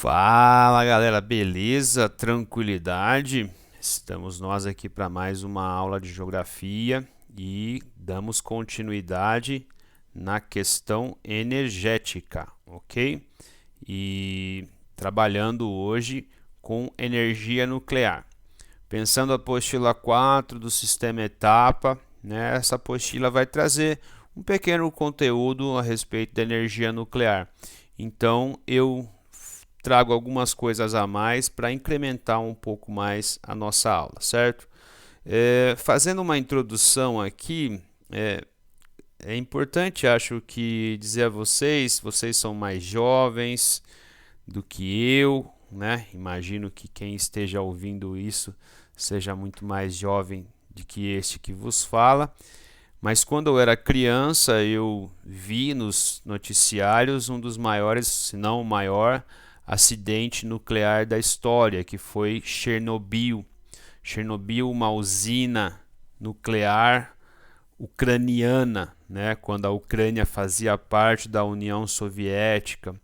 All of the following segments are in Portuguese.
Fala galera, beleza? Tranquilidade? Estamos nós aqui para mais uma aula de geografia e damos continuidade na questão energética, ok? E trabalhando hoje com energia nuclear. Pensando a apostila 4 do sistema etapa, né, essa apostila vai trazer um pequeno conteúdo a respeito da energia nuclear. Então eu trago algumas coisas a mais para incrementar um pouco mais a nossa aula, certo? Fazendo uma introdução aqui, é importante, acho que dizer a vocês são mais jovens do que eu, né? Imagino que quem esteja ouvindo isso seja muito mais jovem do que este que vos fala. Mas quando eu era criança, eu vi nos noticiários um dos maiores, se não o maior, acidente nuclear da história, que foi Chernobyl. Chernobyl, uma usina nuclear ucraniana, né? Quando a Ucrânia fazia parte da União Soviética,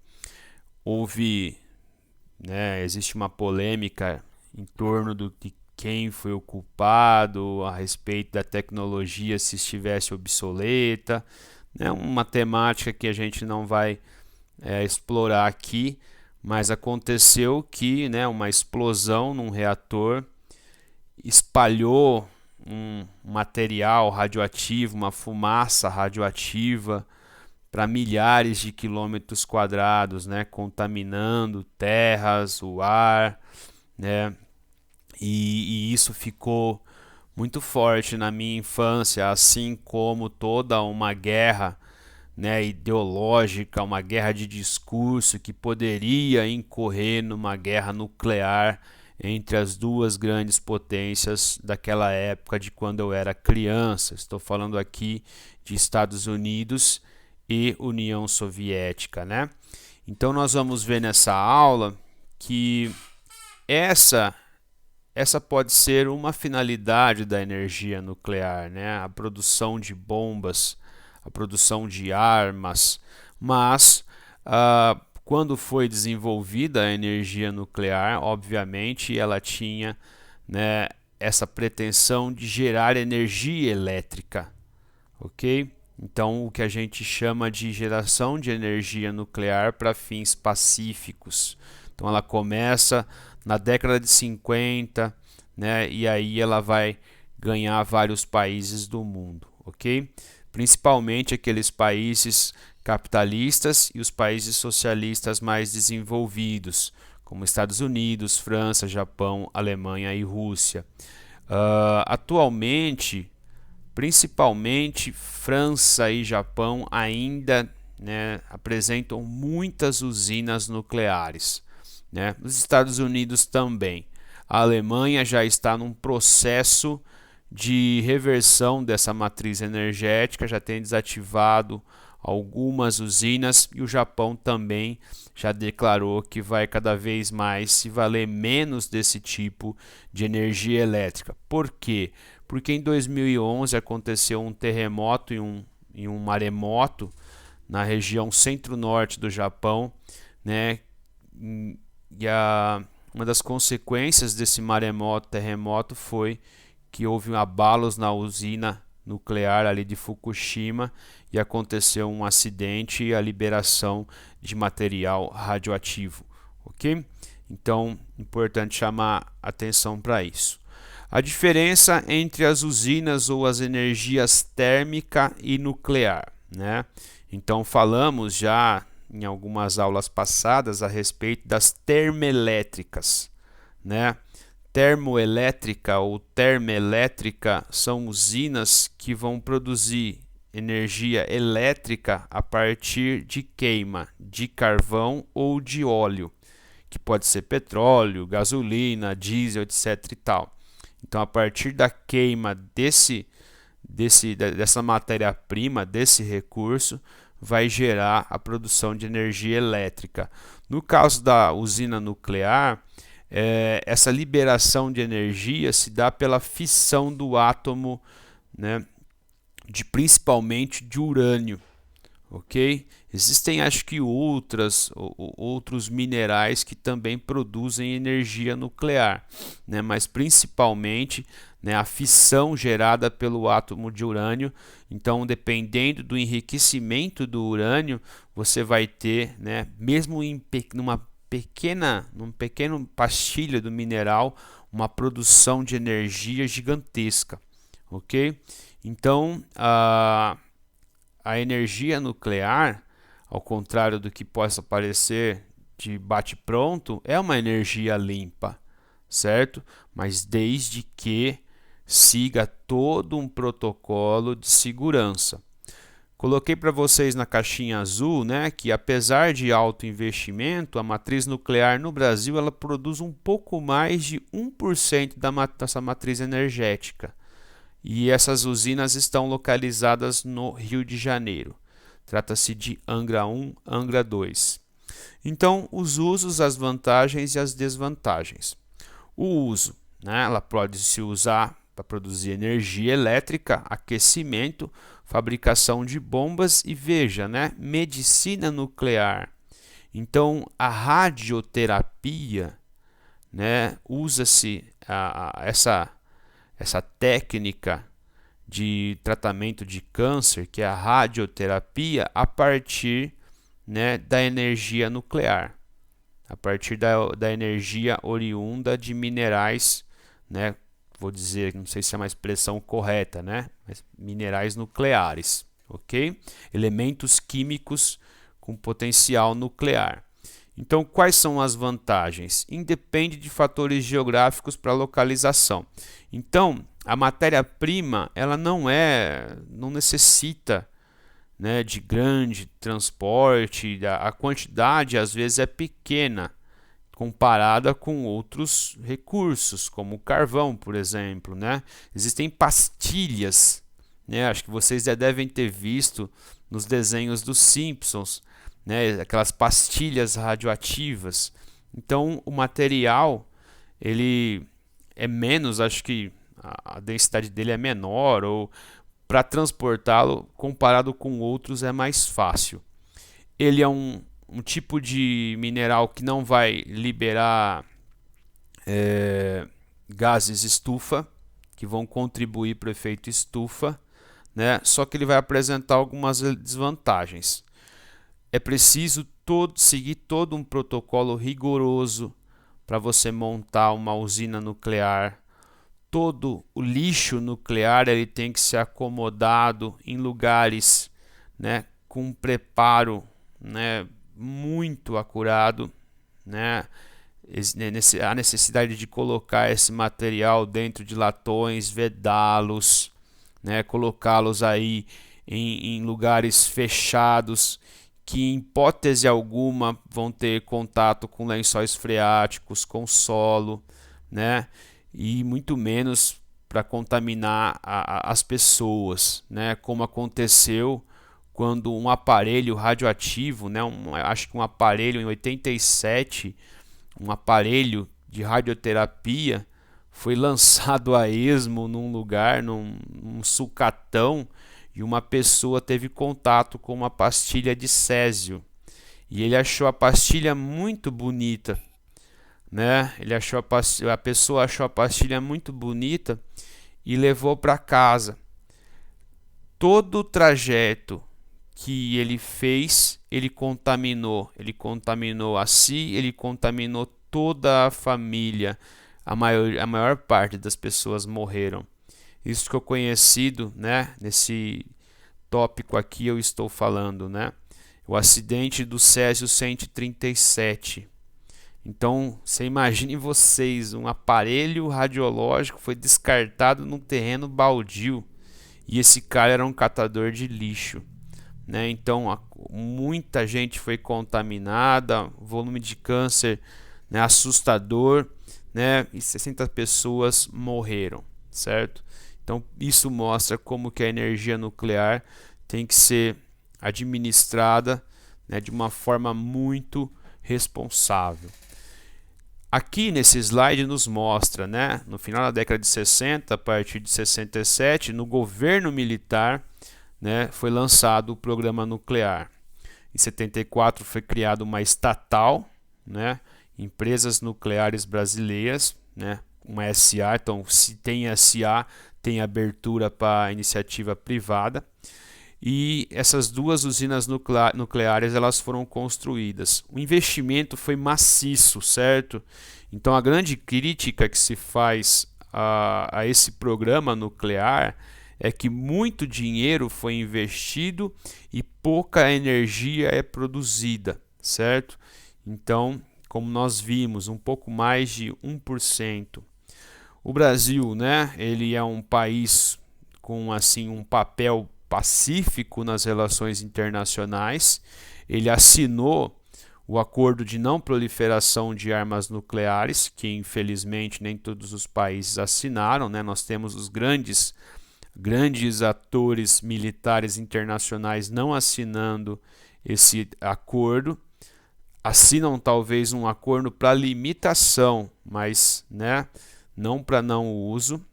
houve, né, existe uma polêmica em torno de quem foi o culpado, a respeito da tecnologia se estivesse obsoleta, né, uma temática que a gente não vai explorar aqui, mas aconteceu que, né, uma explosão num reator espalhou um material radioativo, uma fumaça radioativa para milhares de quilômetros quadrados, né, contaminando terras, o ar, né, e isso ficou muito forte na minha infância, assim como toda uma guerra, né, ideológica, uma guerra de discurso que poderia incorrer numa guerra nuclear entre as duas grandes potências daquela época de quando eu era criança. Estou falando aqui de Estados Unidos e União Soviética, né? Então nós vamos ver nessa aula que essa essa pode ser uma finalidade da energia nuclear, né? A produção de bombas, a produção de armas, mas quando foi desenvolvida a energia nuclear, obviamente ela tinha, né, essa pretensão de gerar energia elétrica, ok? Então, o que a gente chama de geração de energia nuclear para fins pacíficos. Então, ela começa na década de 50, né, e aí ela vai ganhar vários países do mundo, ok? Principalmente aqueles países capitalistas e os países socialistas mais desenvolvidos, como Estados Unidos, França, Japão, Alemanha e Rússia. Atualmente, principalmente França e Japão ainda, né, apresentam muitas usinas nucleares, né? Os Estados Unidos também. A Alemanha já está num processo de reversão dessa matriz energética, já tem desativado algumas usinas e o Japão também já declarou que vai cada vez mais se valer menos desse tipo de energia elétrica. Por quê? Porque em 2011 aconteceu um terremoto e um maremoto na região centro-norte do Japão, né? Uma das consequências desse maremoto, terremoto, foi que houve abalos na usina nuclear ali de Fukushima e aconteceu um acidente e a liberação de material radioativo, ok? Então, importante chamar atenção para isso. A diferença entre as usinas ou as energias térmica e nuclear, né? Então, falamos já em algumas aulas passadas a respeito das termoelétricas, né? Termoelétrica ou termoelétrica são usinas que vão produzir energia elétrica a partir de queima de carvão ou de óleo, que pode ser petróleo, gasolina, diesel, etc. e tal. Então, a partir da queima dessa matéria-prima, desse recurso, vai gerar a produção de energia elétrica. No caso da usina nuclear, essa liberação de energia se dá pela fissão do átomo, né, principalmente de urânio, ok? Existem, acho que outros minerais que também produzem energia nuclear, né? Mas principalmente, né, a fissão gerada pelo átomo de urânio. Então, dependendo do enriquecimento do urânio, você vai ter, né, mesmo num pequeno pastilha do mineral, uma produção de energia gigantesca, ok? Então, a energia nuclear, ao contrário do que possa parecer de bate-pronto, é uma energia limpa, certo? Mas desde que siga todo um protocolo de segurança. Coloquei para vocês na caixinha azul, né, que apesar de alto investimento, a matriz nuclear no Brasil ela produz um pouco mais de 1% dessa matriz energética. E essas usinas estão localizadas no Rio de Janeiro. Trata-se de Angra 1, Angra 2. Então, os usos, as vantagens e as desvantagens. O uso, né, ela pode se usar para produzir energia elétrica, aquecimento, fabricação de bombas e veja, né, medicina nuclear. Então, a radioterapia, né, usa-se essa técnica de tratamento de câncer, que é a radioterapia, a partir, né, da energia nuclear, a partir da energia oriunda de minerais, né, vou dizer, não sei se é uma expressão correta, né, mas minerais nucleares, ok? Elementos químicos com potencial nuclear. Então, quais são as vantagens? Independe de fatores geográficos para localização. Então, a matéria-prima, ela não necessita, né, de grande transporte, a quantidade às vezes é pequena comparada com outros recursos, como o carvão, por exemplo, né? Existem pastilhas, né? Acho que vocês já devem ter visto nos desenhos dos Simpsons, né, aquelas pastilhas radioativas. Então, o material ele é menos, acho que a densidade dele é menor, ou para transportá-lo comparado com outros é mais fácil. Ele é um tipo de mineral que não vai liberar gases estufa, que vão contribuir para o efeito estufa, né? Só que ele vai apresentar algumas desvantagens. É preciso seguir todo um protocolo rigoroso para você montar uma usina nuclear. Todo o lixo nuclear ele tem que ser acomodado em lugares, né, com preparo, né, muito acurado, né? Há necessidade de colocar esse material dentro de latões, vedá-los, né, colocá-los aí em lugares fechados, que em hipótese alguma vão ter contato com lençóis freáticos, com solo, né? E muito menos para contaminar as pessoas, né? Como aconteceu quando um aparelho radioativo, né? Acho que um aparelho em 87, um aparelho de radioterapia foi lançado a esmo num lugar, num sucatão, e uma pessoa teve contato com uma pastilha de césio. E ele achou a pastilha muito bonita, né? A pessoa achou a pastilha muito bonita e levou para casa. Todo o trajeto que ele fez, ele contaminou a si, ele contaminou toda a família. A maior parte das pessoas morreram. Isso ficou conhecido, né? Nesse tópico aqui eu estou falando, né? O acidente do Césio 137. Então, você imagine vocês, um aparelho radiológico foi descartado num terreno baldio e esse cara era um catador de lixo, né? Então, muita gente foi contaminada, volume de câncer, né, assustador, né? E 60 pessoas morreram, certo? Então, isso mostra como que a energia nuclear tem que ser administrada, né, de uma forma muito responsável. Aqui nesse slide nos mostra, né, no final da década de 60, a partir de 67, no governo militar, né, foi lançado o programa nuclear. Em 74 foi criada uma estatal, né? Empresas Nucleares Brasileiras, né? Uma SA, então se tem SA, tem abertura para iniciativa privada. E essas duas usinas nucleares elas foram construídas. O investimento foi maciço, certo? Então a grande crítica que se faz a esse programa nuclear é que muito dinheiro foi investido e pouca energia é produzida, certo? Então, como nós vimos, um pouco mais de 1%. O Brasil, né, ele é um país com assim um papel pacífico nas relações internacionais. Ele assinou o acordo de não proliferação de armas nucleares, que infelizmente nem todos os países assinaram, né? Nós temos os grandes atores militares internacionais não assinando esse acordo. Assinam talvez um acordo para limitação, mas, né, não para não uso.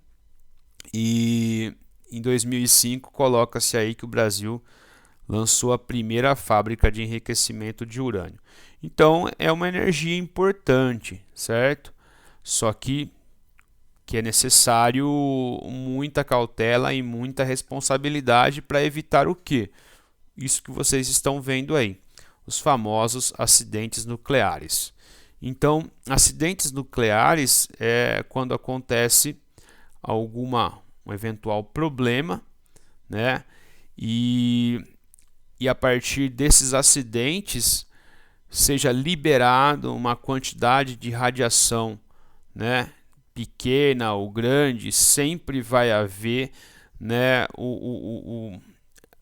E em 2005 coloca-se aí que o Brasil lançou a primeira fábrica de enriquecimento de urânio. Então é uma energia importante, certo? Só que é necessário muita cautela e muita responsabilidade para evitar o quê? Isso que vocês estão vendo aí, os famosos acidentes nucleares. Então, acidentes nucleares é quando acontece um eventual problema, né? E a partir desses acidentes seja liberado uma quantidade de radiação, né? Pequena ou grande, sempre vai haver, né,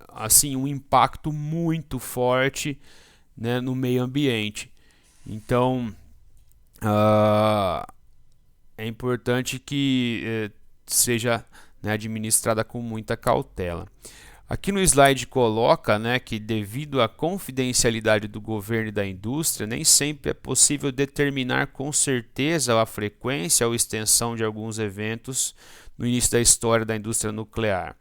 assim, um impacto muito forte, né, no meio ambiente. Então, é importante que seja, né, administrada com muita cautela. Aqui no slide coloca, né, que devido à confidencialidade do governo e da indústria, nem sempre é possível determinar com certeza a frequência ou extensão de alguns eventos no início da história da indústria nuclear.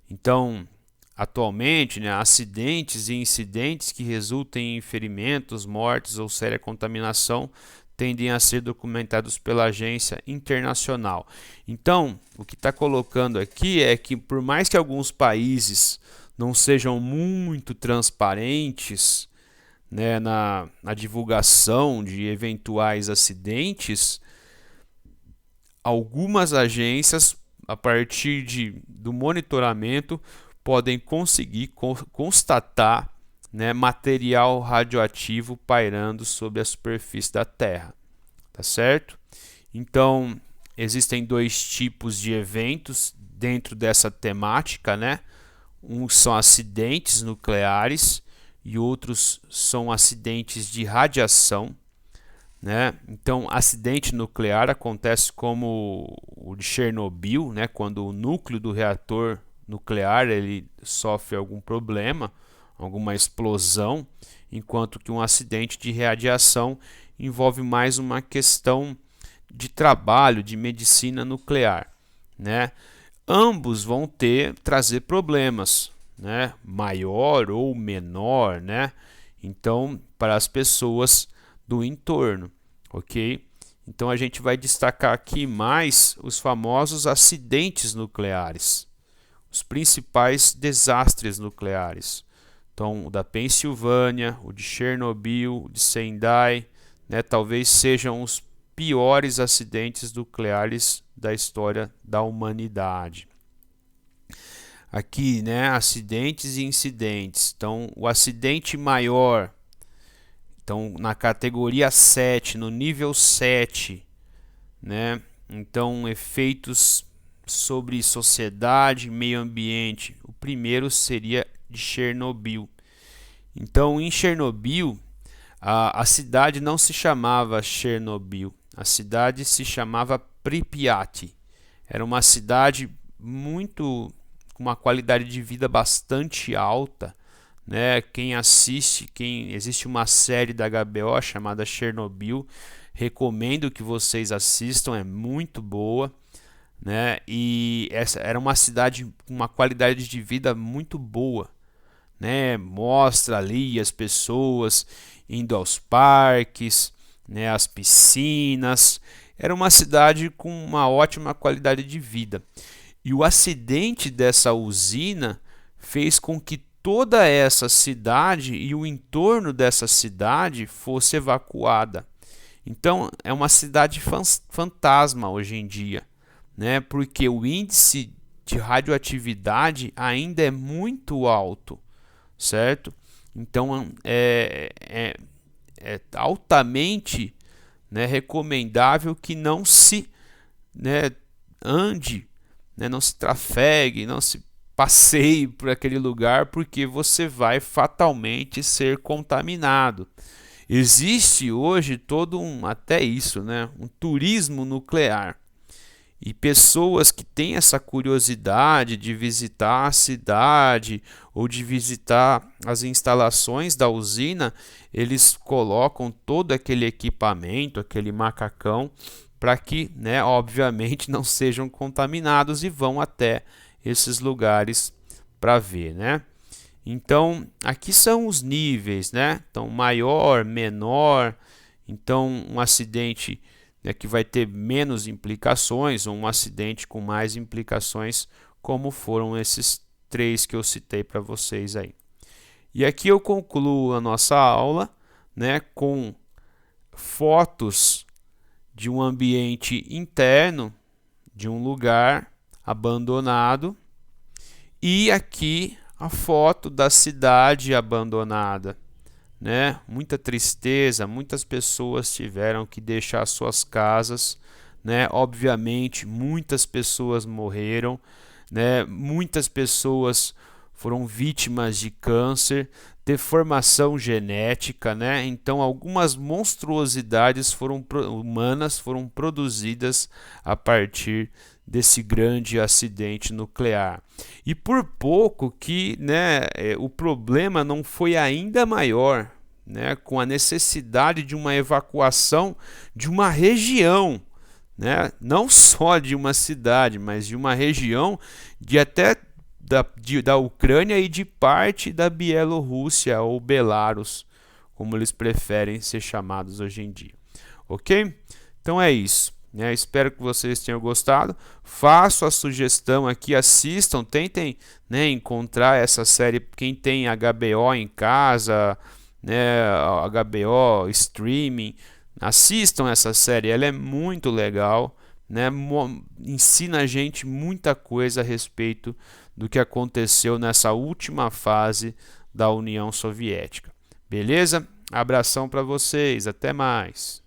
Então, atualmente, né, acidentes e incidentes que resultem em ferimentos, mortes ou séria contaminação tendem a ser documentados pela agência internacional. Então, o que está colocando aqui é que por mais que alguns países não sejam muito transparentes, né, na divulgação de eventuais acidentes, algumas agências, a partir do monitoramento, podem conseguir constatar, né, material radioativo pairando sobre a superfície da Terra, tá certo? Então, existem dois tipos de eventos dentro dessa temática, né? Uns são acidentes nucleares e outros são acidentes de radiação, né? Então, acidente nuclear acontece como o de Chernobyl, né? Quando o núcleo do reator nuclear ele sofre algum problema, alguma explosão, enquanto que um acidente de radiação envolve mais uma questão de trabalho, de medicina nuclear, né? Ambos vão trazer problemas, né? Maior ou menor, né? Então, para as pessoas do entorno, ok? Então a gente vai destacar aqui mais os famosos acidentes nucleares, os principais desastres nucleares. Então, o da Pensilvânia, o de Chernobyl, o de Sendai, né, talvez sejam os piores acidentes nucleares da história da humanidade. Aqui, né, acidentes e incidentes. Então, o acidente maior, então, na categoria 7, no nível 7, né, então, efeitos sobre sociedade e meio ambiente. O primeiro seria de Chernobyl. Então, em Chernobyl, a cidade não se chamava Chernobyl, a cidade se chamava Pripyat. Era uma cidade com uma qualidade de vida bastante alta, né? Existe uma série da HBO chamada Chernobyl, recomendo que vocês assistam, é muito boa, né? E essa era uma cidade com uma qualidade de vida muito boa, né? Mostra ali as pessoas indo aos parques, né? As piscinas. Era uma cidade com uma ótima qualidade de vida. E o acidente dessa usina fez com que toda essa cidade e o entorno dessa cidade fosse evacuada. Então, é uma cidade fantasma hoje em dia, né? Porque o índice de radioatividade ainda é muito alto, certo? Então, é altamente, né, recomendável que não se, né, ande, né, não se trafegue, não se passeie por aquele lugar, porque você vai fatalmente ser contaminado. Existe hoje todo até isso, né, um turismo nuclear. E pessoas que têm essa curiosidade de visitar a cidade ou de visitar as instalações da usina, eles colocam todo aquele equipamento, aquele macacão, para que, né, obviamente, não sejam contaminados e vão até esses lugares para ver, né? Então, aqui são os níveis, né? Então, maior, menor. Então, um acidente, né, que vai ter menos implicações, ou um acidente com mais implicações, como foram esses 3 que eu citei para vocês aí. E aqui eu concluo a nossa aula, né, com fotos de um ambiente interno, de um lugar abandonado, e aqui a foto da cidade abandonada, né? Muita tristeza, muitas pessoas tiveram que deixar suas casas, né? Obviamente, muitas pessoas morreram, né? Muitas pessoas foram vítimas de câncer, deformação genética, né? Então, algumas monstruosidades humanas foram produzidas a partir desse grande acidente nuclear. E por pouco que, né, o problema não foi ainda maior, né, com a necessidade de uma evacuação de uma região, né, não só de uma cidade, mas de uma região de até da Ucrânia e de parte da Bielorrússia ou Belarus, como eles preferem ser chamados hoje em dia. Ok? Então é isso. Espero que vocês tenham gostado. Faço a sugestão aqui, assistam, tentem, né, encontrar essa série. Quem tem HBO em casa, né, HBO streaming, assistam essa série, ela é muito legal, né, ensina a gente muita coisa a respeito do que aconteceu nessa última fase da União Soviética. Beleza? Abração para vocês, até mais.